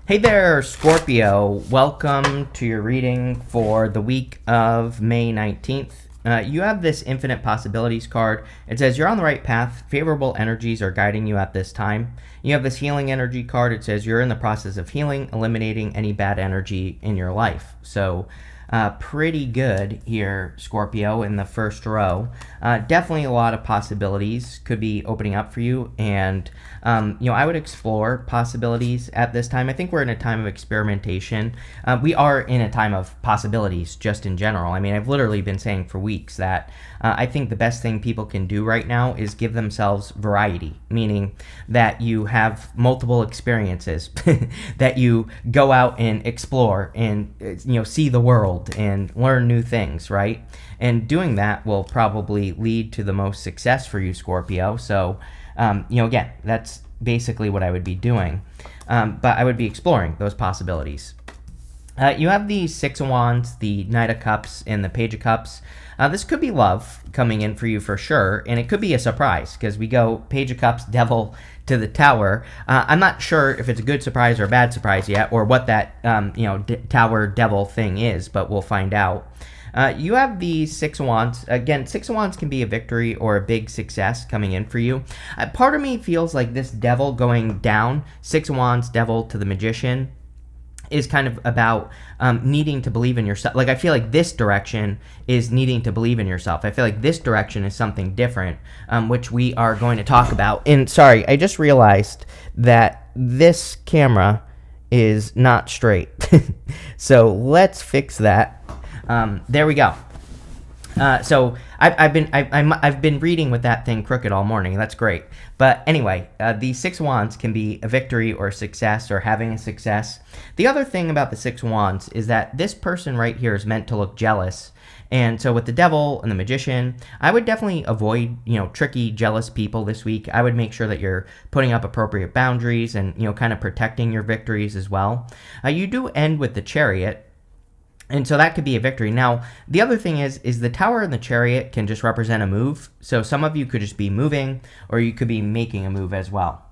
Hey there, Scorpio. Welcome to your reading for the week of May 19th. You have this Infinite Possibilities card. It says you're on the right path. Favorable energies are guiding you at this time. You have this Healing Energy card. It says you're in the process of healing, eliminating any bad energy in your life. So, pretty good here, Scorpio, in the first row. Definitely a lot of possibilities could be opening up for you, and I would explore possibilities at this time. I think we're in a time of experimentation. We are in a time of possibilities just in general. I mean, I've literally been saying for weeks that I think the best thing people can do right now is give themselves variety, meaning that you have multiple experiences, that you go out and explore and see the world and learn new things, right? And doing that will probably lead to the most success for you, Scorpio. So, again, that's basically what I would be doing. But I would be exploring those possibilities. You have the Six of Wands, the Knight of Cups, and the Page of Cups. This could be love coming in for you for sure, and it could be a surprise because we go Page of Cups, Devil to the Tower. I'm not sure if it's a good surprise or a bad surprise yet, or what that Tower Devil thing is, but we'll find out. You have the Six of Wands. Again, Six of Wands can be a victory or a big success coming in for you. Part of me feels like this Devil going down, Six of Wands, Devil to the Magician, is kind of about needing to believe in yourself. Like, I feel like this direction is needing to believe in yourself. I feel like this direction is something different, which we are going to talk about. And sorry, I just realized that this camera is not straight. So let's fix that. There we go. So I've been reading with that thing crooked all morning. That's great. But anyway, the Six of Wands can be a victory or a success or having a success. The other thing about the Six of Wands is that this person right here is meant to look jealous. And so with the Devil and the Magician, I would definitely avoid, tricky, jealous people this week. I would make sure that you're putting up appropriate boundaries and, kind of protecting your victories as well. You do end with the Chariot. And so that could be a victory. Now, the other thing is the Tower and the Chariot can just represent a move. So some of you could just be moving, or you could be making a move as well.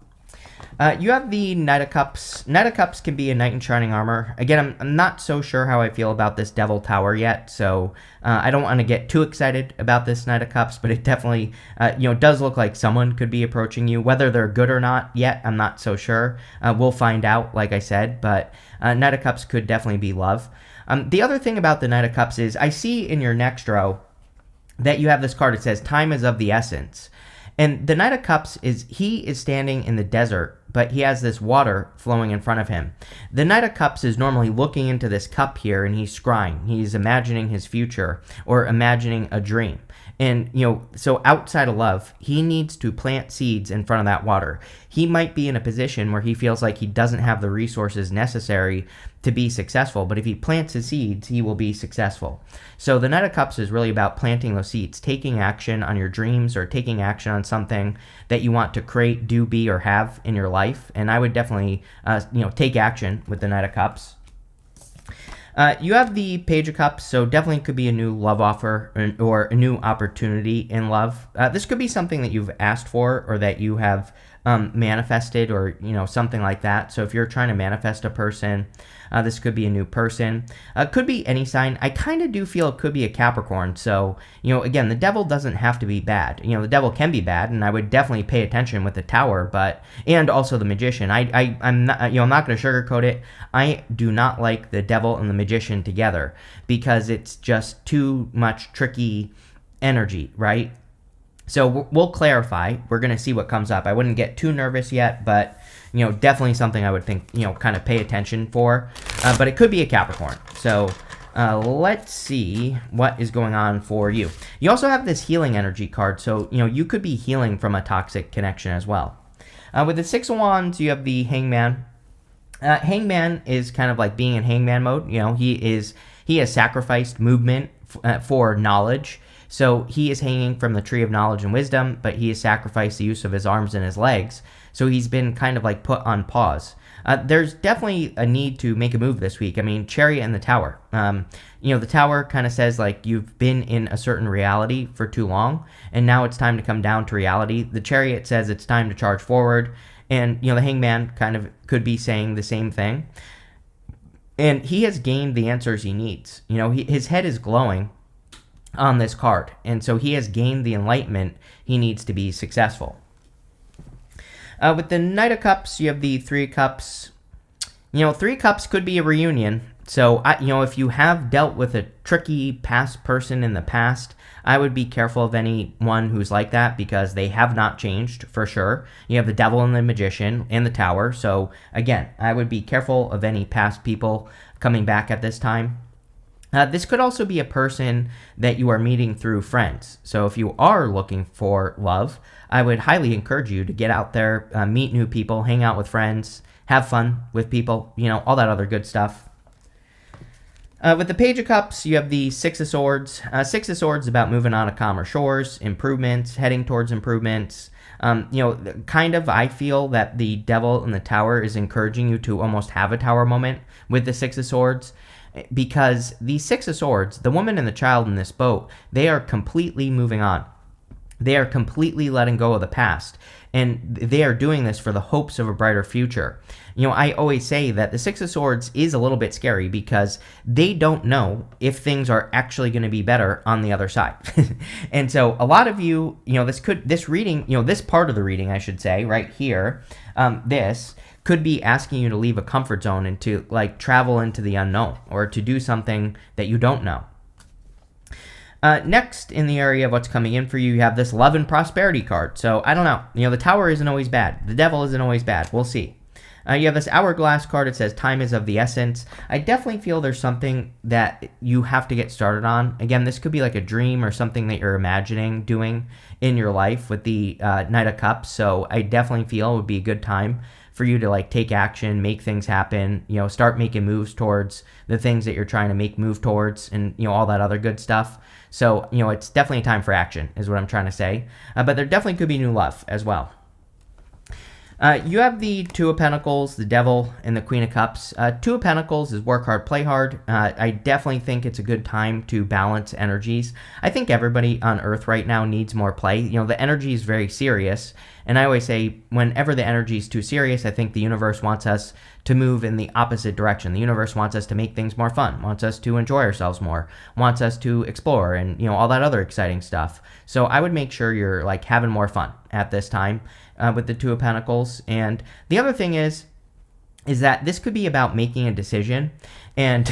You have the Knight of Cups. Knight of Cups can be a knight in shining armor. Again, I'm not so sure how I feel about this Devil Tower yet, so I don't want to get too excited about this Knight of Cups, but it definitely, does look like someone could be approaching you. Whether they're good or not yet, I'm not so sure. We'll find out, like I said, but Knight of Cups could definitely be love. The other thing about the Knight of Cups is I see in your next row that you have this card. It says time is of the essence. And the Knight of Cups he is standing in the desert, but he has this water flowing in front of him. The Knight of Cups is normally looking into this cup here, and he's scrying. He's imagining his future or imagining a dream. And, so outside of love, he needs to plant seeds in front of that water. He might be in a position where he feels like he doesn't have the resources necessary to be successful, but if he plants his seeds, he will be successful. So the Knight of Cups is really about planting those seeds, taking action on your dreams or taking action on something that you want to create, do, be, or have in your life. And I would definitely, take action with the Knight of Cups. You have the Page of Cups, so definitely could be a new love offer or a new opportunity in love. This could be something that you've asked for or that you have manifested or, something like that. So if you're trying to manifest a person, this could be a new person. Could be any sign. I kind of do feel it could be a Capricorn. So, again, the Devil doesn't have to be bad. The Devil can be bad, and I would definitely pay attention with the Tower, and also the Magician. I'm not, I'm not going to sugarcoat it. I do not like the Devil and the Magician together because it's just too much tricky energy, right? So we'll clarify. We're going to see what comes up. I wouldn't get too nervous yet, but, definitely something I would think, kind of pay attention for. But it could be a Capricorn. So let's see what is going on for you. You also have this Healing Energy card. So, you could be healing from a toxic connection as well. With the Six of Wands, you have the Hangman. Hangman is kind of like being in Hangman mode. He has sacrificed movement for knowledge. So he is hanging from the tree of knowledge and wisdom, but he has sacrificed the use of his arms and his legs. So he's been kind of like put on pause. There's definitely a need to make a move this week. I mean, Chariot and the Tower. The Tower kind of says like you've been in a certain reality for too long, and now it's time to come down to reality. The Chariot says it's time to charge forward And, the hangman kind of could be saying the same thing. And he has gained the answers he needs. His head is glowing on this card. And so he has gained the enlightenment he needs to be successful. With the Knight of Cups, you have the Three of Cups. Three of Cups could be a reunion. So, if you have dealt with a tricky past person in the past, I would be careful of anyone who's like that because they have not changed for sure. You have the Devil and the Magician and the Tower. So, again, I would be careful of any past people coming back at this time. This could also be a person that you are meeting through friends. So if you are looking for love, I would highly encourage you to get out there, meet new people, hang out with friends, have fun with people, all that other good stuff. With the Page of Cups, you have the Six of Swords. Six of Swords is about moving on to calmer shores, improvements, heading towards improvements. I feel that the Devil in the Tower is encouraging you to almost have a Tower moment with the Six of Swords. Because the Six of Swords, the woman and the child in this boat, they are completely moving on. They are completely letting go of the past. And they are doing this for the hopes of a brighter future. I always say that the Six of Swords is a little bit scary because they don't know if things are actually going to be better on the other side. And so a lot of you, this reading, this part of the reading, I should say, right here, this could be asking you to leave a comfort zone and to travel into the unknown or to do something that you don't know. Next, in the area of what's coming in for you, you have this Love and Prosperity card. So I don't know. The Tower isn't always bad. The Devil isn't always bad. We'll see. You have this Hourglass card. It says time is of the essence. I definitely feel there's something that you have to get started on. Again, this could be like a dream or something that you're imagining doing in your life with the Knight of Cups. So I definitely feel it would be a good time for you to take action, make things happen, start making moves towards the things that you're trying to move towards and, all that other good stuff. So, it's definitely a time for action is what I'm trying to say. But there definitely could be new love as well. You have the Two of Pentacles, the Devil, and the Queen of Cups. Two of Pentacles is work hard, play hard. I definitely think it's a good time to balance energies. I think everybody on Earth right now needs more play. The energy is very serious. And I always say, whenever the energy is too serious, I think the universe wants us to move in the opposite direction. The universe wants us to make things more fun, wants us to enjoy ourselves more, wants us to explore and, all that other exciting stuff. So I would make sure you're having more fun at this time with the Two of Pentacles. And the other thing is that this could be about making a decision. And,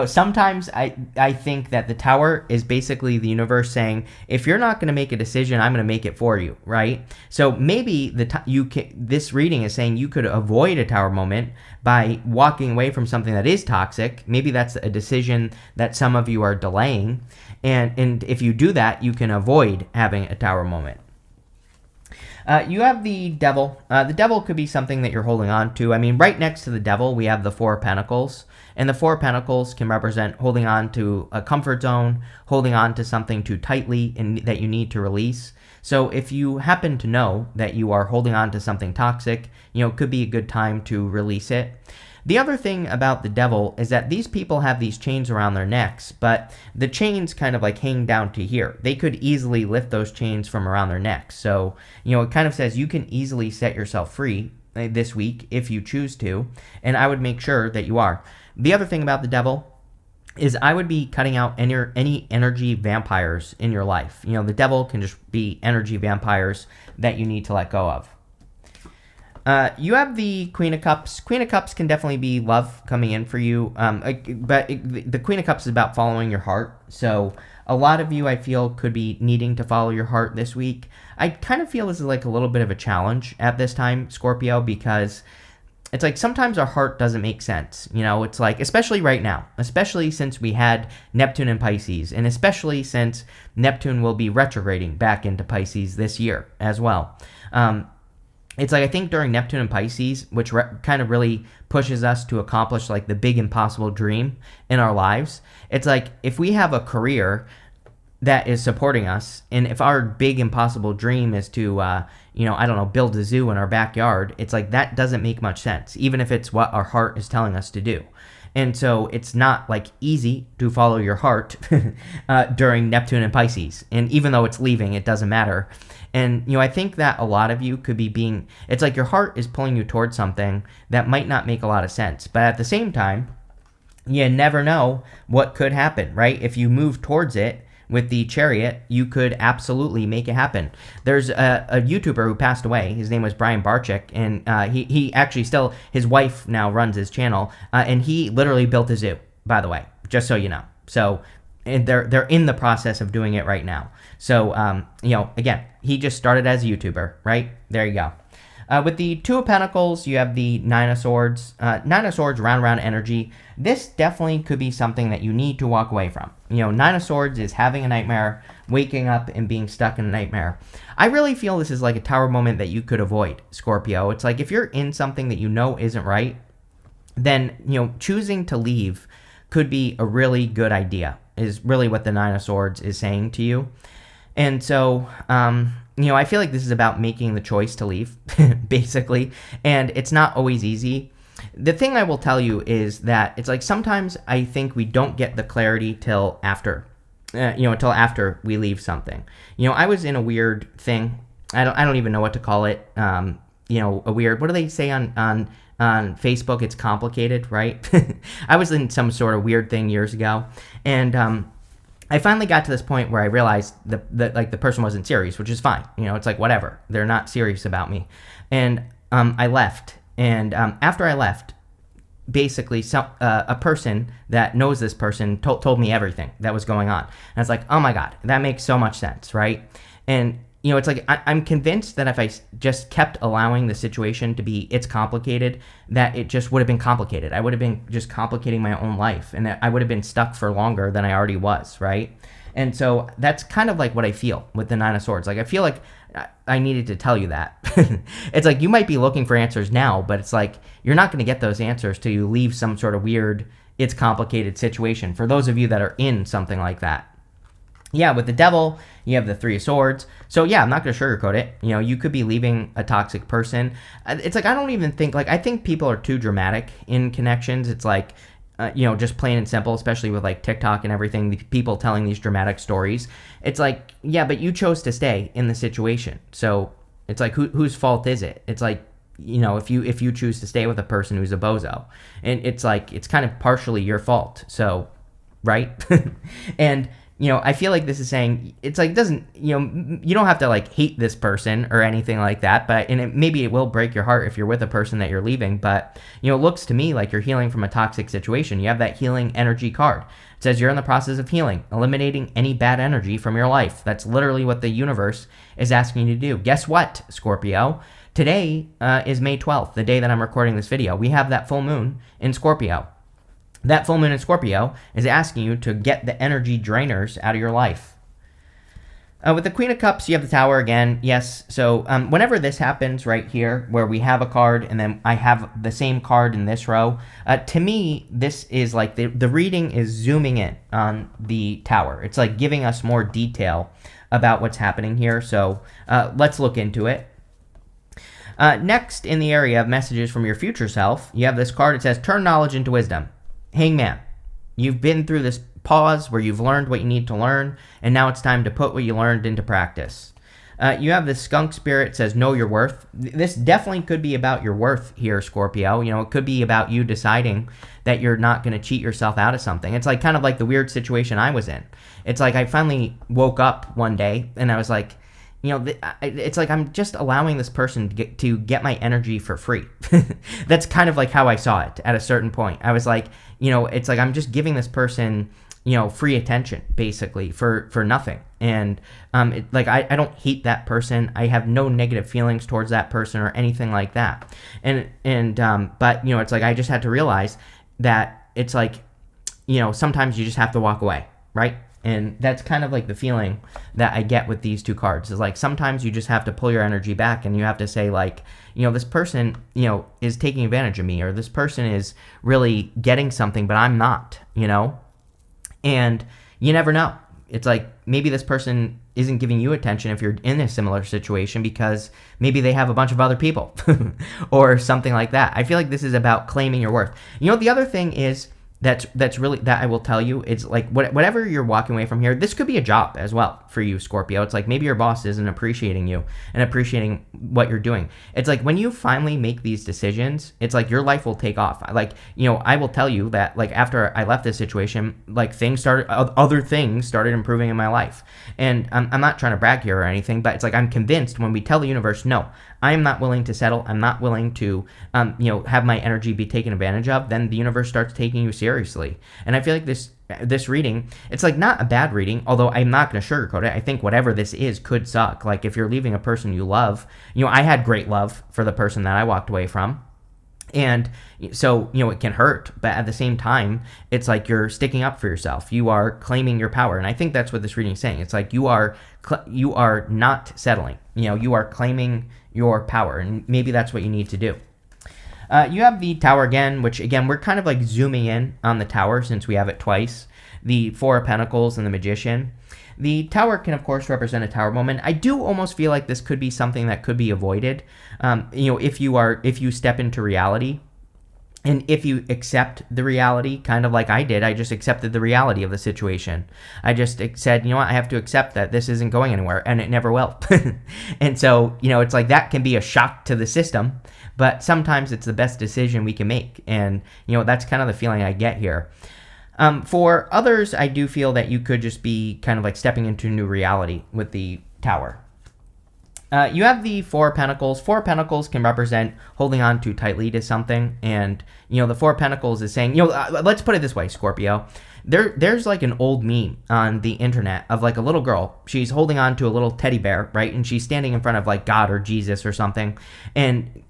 sometimes I think that the Tower is basically the universe saying, if you're not going to make a decision, I'm going to make it for you, right? So maybe this reading is saying you could avoid a Tower moment by walking away from something that is toxic. Maybe that's a decision that some of you are delaying. And if you do that, you can avoid having a Tower moment. You have the Devil. The Devil could be something that you're holding on to. I mean, right next to the Devil, we have the Four of Pentacles. And the Four of Pentacles can represent holding on to a comfort zone, holding on to something too tightly and that you need to release. So if you happen to know that you are holding on to something toxic, it could be a good time to release it. The other thing about the Devil is that these people have these chains around their necks, but the chains kind of hang down to here. They could easily lift those chains from around their necks. So, it kind of says you can easily set yourself free this week if you choose to, and I would make sure that you are. The other thing about the Devil is I would be cutting out any energy vampires in your life. The Devil can just be energy vampires that you need to let go of. You have the Queen of Cups. Queen of Cups can definitely be love coming in for you, but the Queen of Cups is about following your heart. So a lot of you, I feel, could be needing to follow your heart this week. I kind of feel this is a little bit of a challenge at this time, Scorpio, because it's sometimes our heart doesn't make sense. It's especially right now, especially since we had Neptune in Pisces, and especially since Neptune will be retrograding back into Pisces this year as well. It's I think during Neptune and Pisces, which kind of really pushes us to accomplish the big impossible dream in our lives. It's if we have a career that is supporting us, and if our big impossible dream is to, build a zoo in our backyard, it's that doesn't make much sense, even if it's what our heart is telling us to do. And so it's not easy to follow your heart during Neptune and Pisces. And even though it's leaving, it doesn't matter. And, I think that a lot of you could be it's like your heart is pulling you towards something that might not make a lot of sense. But at the same time, you never know what could happen, right? If you move towards it with the chariot, you could absolutely make it happen. There's a YouTuber who passed away. His name was Brian Barczyk, and he actually still, his wife now runs his channel, and he literally built a zoo, by the way, just so you know. So and they're in the process of doing it right now. So, again, he just started as a YouTuber, right? There you go. With the Two of Pentacles, you have the Nine of Swords. Nine of Swords, round energy. This definitely could be something that you need to walk away from. Nine of Swords is having a nightmare, waking up and being stuck in a nightmare. I really feel this is like a tower moment that you could avoid, Scorpio. It's like if you're in something that you know isn't right, then, choosing to leave could be a really good idea, is really what the Nine of Swords is saying to you. And so, I feel like this is about making the choice to leave, basically, and it's not always easy. The thing I will tell you is that it's like sometimes I think we don't get the clarity till after, until after we leave something. I was in a weird thing. I don't even know what to call it. A weird, what do they say on Facebook? It's complicated, right? I was in some sort of weird thing years ago, and I finally got to this point where I realized that like the person wasn't serious, which is fine. It's like whatever. They're not serious about me. And I left. And after I left, basically a person that knows this person told me everything that was going on. And I was like, oh my God, that makes so much sense, right? And it's like I'm convinced that if I just kept allowing the situation to be it's complicated, that it just would have been complicated. I would have been just complicating my own life, and I would have been stuck for longer than I already was, right? And so that's kind of like what I feel with the Nine of Swords. Like I feel like I needed to tell you that. It's like you might be looking for answers now, but it's like you're not going to get those answers till you leave some sort of weird, it's complicated situation. For those of you that are in something like that. Yeah, with the Devil, you have the Three of Swords. So yeah, I'm not going to sugarcoat it. You could be leaving a toxic person. It's like I don't even think, like I think people are too dramatic in connections. It's like, just plain and simple, especially with like TikTok and everything, people telling these dramatic stories. It's like, yeah, but you chose to stay in the situation. So it's like, whose fault is it? It's like, if you choose to stay with a person who's a bozo, and it's like, it's kind of partially your fault. So, right? And, I feel like this is saying, it's like, doesn't, you don't have to like hate this person or anything like that, but, maybe it will break your heart if you're with a person that you're leaving, but, it looks to me like you're healing from a toxic situation. You have that healing energy card. It says you're in the process of healing, eliminating any bad energy from your life. That's literally what the universe is asking you to do. Guess what, Scorpio? Today is May 12th, the day that I'm recording this video. We have that full moon in Scorpio. That full moon in Scorpio is asking you to get the energy drainers out of your life. With the Queen of Cups, you have the Tower again. Yes, so whenever this happens right here, where we have a card and then I have the same card in this row, to me, this is like the reading is zooming in on the Tower. It's like giving us more detail about what's happening here. So let's look into it. Next, in the area of messages from your future self, you have this card. It says, turn knowledge into wisdom. Hangman, you've been through this pause where you've learned what you need to learn, and now it's time to put what you learned into practice. You have this skunk spirit, says know your worth. This definitely could be about your worth here, Scorpio. It could be about you deciding that you're not going to cheat yourself out of something. It's like kind of like the weird situation I was in. It's like I finally woke up one day and I was like, it's like I'm just allowing this person to get my energy for free. That's kind of like how I saw it at a certain point. I was like, it's like I'm just giving this person, free attention, basically, for nothing. And I don't hate that person. I have no negative feelings towards that person or anything like that. But it's like I just had to realize that it's like, sometimes you just have to walk away, right? And that's kind of like the feeling that I get with these two cards. Is like sometimes you just have to pull your energy back and you have to say like, this person, is taking advantage of me, or this person is really getting something, but I'm not, And you never know. It's like maybe this person isn't giving you attention if you're in a similar situation because maybe they have a bunch of other people or something like that. I feel like this is about claiming your worth. The other thing is, that's really, that I will tell you, it's like whatever you're walking away from here, this could be a job as well for you, Scorpio. It's like maybe your boss isn't appreciating you and appreciating what you're doing. It's like when you finally make these decisions, it's like your life will take off. Like, I will tell you that, like, after I left this situation, like, other things started improving in my life. And I'm not trying to brag here or anything, but it's like I'm convinced when we tell the universe, no, I am not willing to settle, I'm not willing to have my energy be taken advantage of, then the universe starts taking you seriously. And I feel like this reading, it's like not a bad reading, although I'm not going to sugarcoat it. I think whatever this is could suck. Like, if you're leaving a person you love, I had great love for the person that I walked away from. And so, it can hurt, but at the same time, it's like you're sticking up for yourself. You are claiming your power. And I think that's what this reading is saying. It's like you are not settling. You are claiming your power. And maybe that's what you need to do. You have the Tower again, which, again, we're kind of like zooming in on the Tower since we have it twice. The Four of Pentacles and the Magician. The Tower can, of course, represent a Tower moment. I do almost feel like this could be something that could be avoided, if you step into reality. And if you accept the reality, kind of like I did, I just accepted the reality of the situation. I just said, what, I have to accept that this isn't going anywhere, and it never will. And so, it's like that can be a shock to the system, but sometimes it's the best decision we can make. And, that's kind of the feeling I get here. For others, I do feel that you could just be kind of like stepping into a new reality with the Tower. You have the Four of Pentacles. Four of Pentacles can represent holding on too tightly to something. And, the Four of Pentacles is saying, let's put it this way, Scorpio. There's like an old meme on the internet of like a little girl. She's holding on to a little teddy bear, right? And she's standing in front of like God or Jesus or something. And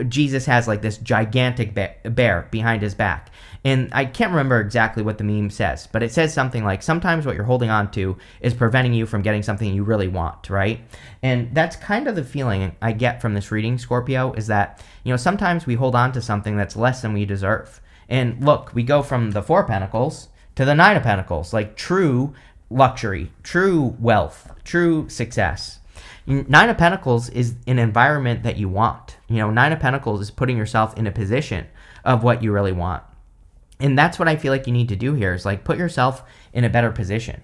Jesus has like this gigantic bear behind his back. And I can't remember exactly what the meme says, but it says something like, sometimes what you're holding on to is preventing you from getting something you really want, right? And that's kind of the feeling I get from this reading, Scorpio, is that, sometimes we hold on to something that's less than we deserve. And look, we go from the Four of Pentacles to the Nine of Pentacles, like true luxury, true wealth, true success. Nine of Pentacles is an environment that you want. Nine of Pentacles is putting yourself in a position of what you really want. And that's what I feel like you need to do here, is like put yourself in a better position.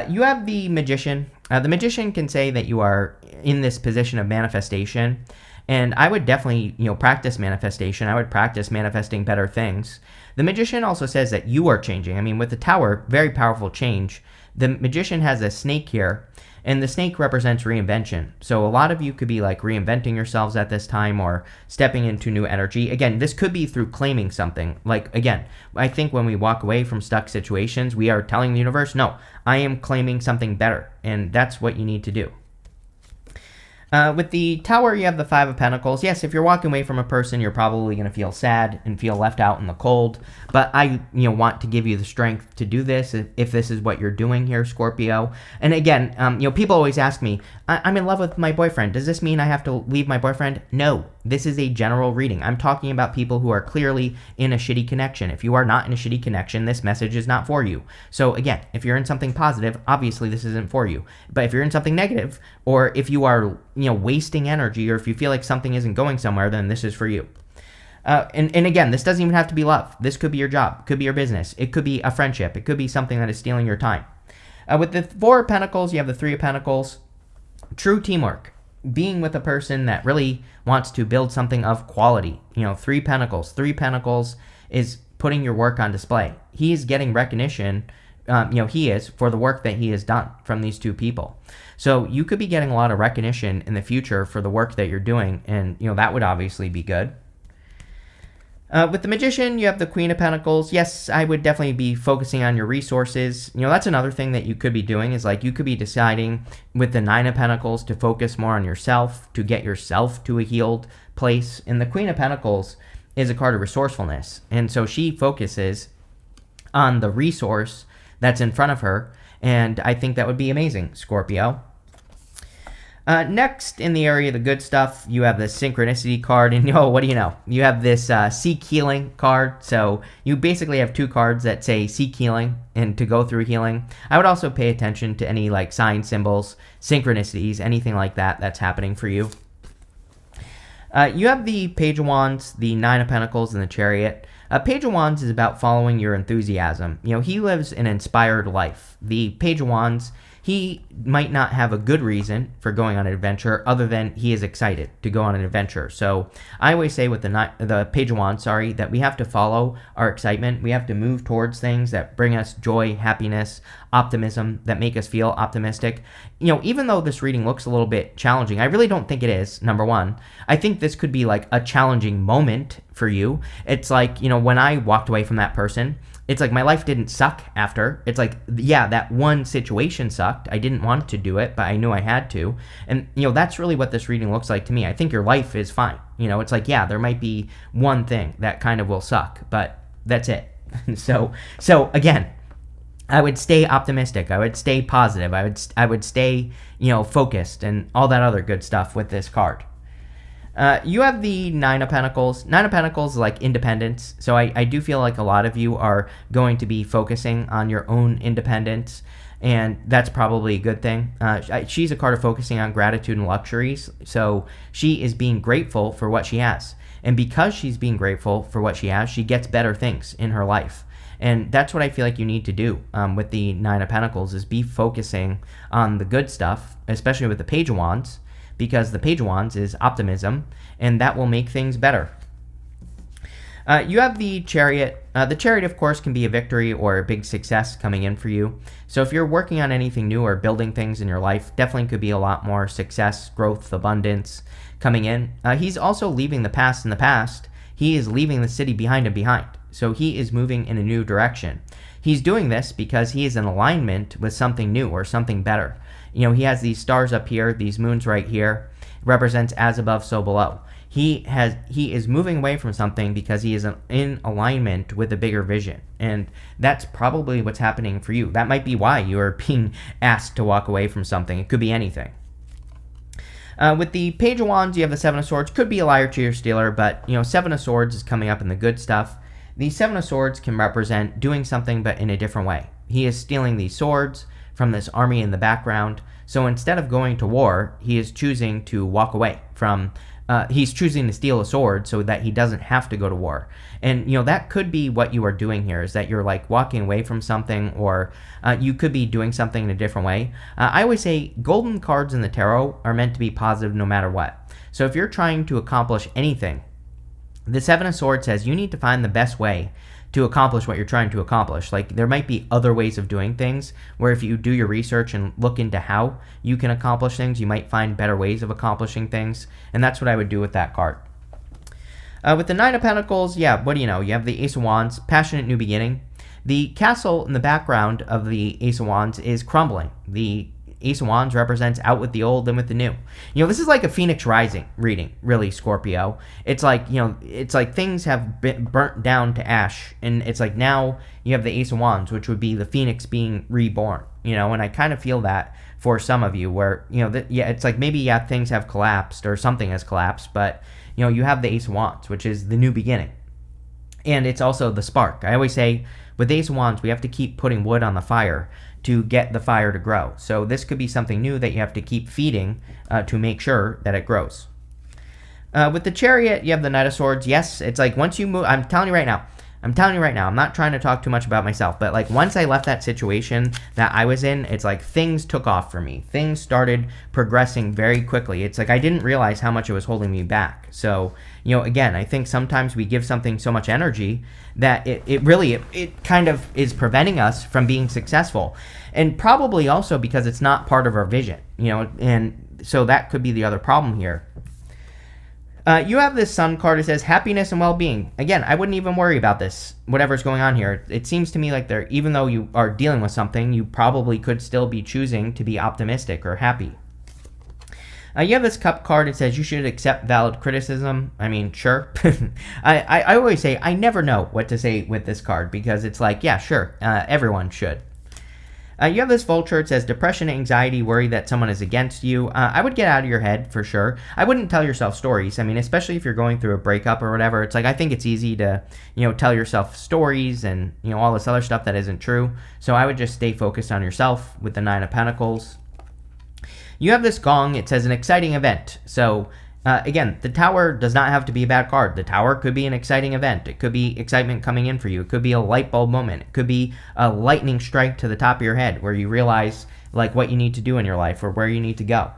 You have the Magician. The Magician can say that you are in this position of manifestation. And I would definitely, practice manifestation. I would practice manifesting better things. The Magician also says that you are changing. I mean, with the Tower, very powerful change. The Magician has a snake here, and the snake represents reinvention. So a lot of you could be like reinventing yourselves at this time or stepping into new energy. Again, this could be through claiming something. Like, again, I think when we walk away from stuck situations, we are telling the universe, no, I am claiming something better. And that's what you need to do. With the Tower, you have the Five of Pentacles. Yes, if you're walking away from a person, you're probably going to feel sad and feel left out in the cold. But I, want to give you the strength to do this if this is what you're doing here, Scorpio. And again, people always ask me, I'm in love with my boyfriend. Does this mean I have to leave my boyfriend? No, this is a general reading. I'm talking about people who are clearly in a shitty connection. If you are not in a shitty connection, this message is not for you. So again, if you're in something positive, obviously this isn't for you. But if you're in something negative, or if you are wasting energy, or if you feel like something isn't going somewhere, then this is for you. And again, this doesn't even have to be love. This could be your job, could be your business, it could be a friendship, it could be something that is stealing your time. With the Four of Pentacles, you have the Three of Pentacles. True teamwork, being with a person that really wants to build something of quality. Three Pentacles. Three Pentacles is putting your work on display. He is getting recognition. He is, for the work that he has done from these two people. So you could be getting a lot of recognition in the future for the work that you're doing, and that would obviously be good. With the Magician, you have the Queen of Pentacles. Yes, I would definitely be focusing on your resources. That's another thing that you could be doing, is like you could be deciding with the Nine of Pentacles to focus more on yourself, to get yourself to a healed place. And the Queen of Pentacles is a card of resourcefulness. And so she focuses on the resource that's in front of her. And I think that would be amazing, Scorpio. Next, in the area of the good stuff, you have the Synchronicity card. And what do you know? You have this Seek Healing card. So you basically have two cards that say Seek Healing and to go through healing. I would also pay attention to any like sign symbols, synchronicities, anything like that that's happening for you. You have the Page of Wands, the Nine of Pentacles, and the Chariot. Page of Wands is about following your enthusiasm. He lives an inspired life. The Page of Wands, he might not have a good reason for going on an adventure other than he is excited to go on an adventure. So I always say with the Page of Wands, that we have to follow our excitement. We have to move towards things that bring us joy, happiness, optimism, that make us feel optimistic. Even though this reading looks a little bit challenging, I really don't think it is, number one. I think this could be like a challenging moment for you. It's like, when I walked away from that person, it's like my life didn't suck after. It's like, yeah, that one situation sucked. I didn't want to do it, but I knew I had to. And, that's really what this reading looks like to me. I think your life is fine. It's like, yeah, there might be one thing that kind of will suck, but that's it. So again, I would stay optimistic. I would stay positive. I would stay, focused and all that other good stuff with this card. You have the Nine of Pentacles. Nine of Pentacles is like independence. So I do feel like a lot of you are going to be focusing on your own independence, and that's probably a good thing. She's a card of focusing on gratitude and luxuries. So she is being grateful for what she has. And because she's being grateful for what she has, she gets better things in her life. And that's what I feel like you need to do with the Nine of Pentacles, is be focusing on the good stuff, especially with the Page of Wands, because the Page of Wands is optimism, and that will make things better. You have the Chariot. The Chariot, of course, can be a victory or a big success coming in for you. So if you're working on anything new or building things in your life, definitely could be a lot more success, growth, abundance coming in. He's also leaving the past in the past. He is leaving the city behind him behind. So he is moving in a new direction. He's doing this because he is in alignment with something new or something better. He has these stars up here, these moons right here, represents as above, so below. He is moving away from something because he is in alignment with a bigger vision. And that's probably what's happening for you. That might be why you are being asked to walk away from something. It could be anything. With the Page of Wands, you have the Seven of Swords. Could be a liar, cheater, stealer, but, Seven of Swords is coming up in the good stuff. The Seven of Swords can represent doing something but in a different way. He is stealing these swords from this army in the background. So instead of going to war, he is choosing to walk away from, he's choosing to steal a sword so that he doesn't have to go to war. And, that could be what you are doing here, is that you're like walking away from something, or you could be doing something in a different way. I always say golden cards in the tarot are meant to be positive no matter what. So if you're trying to accomplish anything, the Seven of Swords says you need to find the best way to accomplish what you're trying to accomplish. Like, there might be other ways of doing things where if you do your research and look into how you can accomplish things, you might find better ways of accomplishing things. And that's what I would do with that card. With the Nine of Pentacles, yeah, what do you know? You have the Ace of Wands, passionate new beginning. The castle in the background of the Ace of Wands is crumbling. The Ace of Wands represents out with the old and with the new. This is like a Phoenix Rising reading, really, Scorpio. It's like, it's like things have been burnt down to ash, and it's like now you have the Ace of Wands, which would be the Phoenix being reborn, and I kind of feel that for some of you where, it's like maybe, things have collapsed or something has collapsed, but, you have the Ace of Wands, which is the new beginning. And it's also the spark. I always say with Ace of Wands, we have to keep putting wood on the fire to get the fire to grow. So this could be something new that you have to keep feeding to make sure that it grows. With the Chariot, you have the Knight of Swords. Yes, it's like once you move, I'm telling you right now, I'm not trying to talk too much about myself, but like once I left that situation that I was in, it's like things took off for me. Things started progressing very quickly. It's like I didn't realize how much it was holding me back. So, again, I think sometimes we give something so much energy that it kind of is preventing us from being successful. And probably also because it's not part of our vision, and so that could be the other problem here. You have this Sun card that says happiness and well-being. Again, I wouldn't even worry about this, whatever's going on here. It seems to me like even though you are dealing with something, you probably could still be choosing to be optimistic or happy. You have this Cup card that says you should accept valid criticism. I mean, sure. I always say I never know what to say with this card because it's like, yeah, sure, everyone should. You have this Vulture. It says depression, anxiety, worry that someone is against you. I would get out of your head for sure. I wouldn't tell yourself stories. I mean, especially if you're going through a breakup or whatever. It's like I think it's easy to, tell yourself stories and, all this other stuff that isn't true. So I would just stay focused on yourself with the Nine of Pentacles. You have this Gong. It says an exciting event. So Again, the Tower does not have to be a bad card. The Tower could be an exciting event. It could be excitement coming in for you. It could be a light bulb moment. It could be a lightning strike to the top of your head where you realize like what you need to do in your life or where you need to go.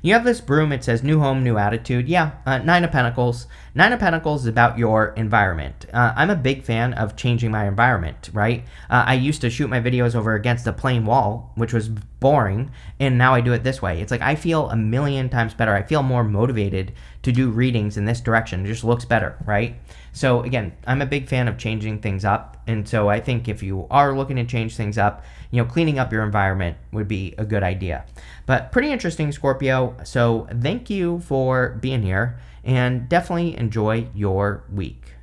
You have this broom. It says new home, new attitude. Yeah, Nine of Pentacles. Nine of Pentacles is about your environment. I'm a big fan of changing my environment, right? I used to shoot my videos over against a plain wall, which was boring, and now I do it this way. It's like I feel a million times better. I feel more motivated to do readings in this direction. It just looks better, right? So again, I'm a big fan of changing things up, and so I think if you are looking to change things up, cleaning up your environment would be a good idea. But pretty interesting, Scorpio. So thank you for being here, and definitely enjoy your week.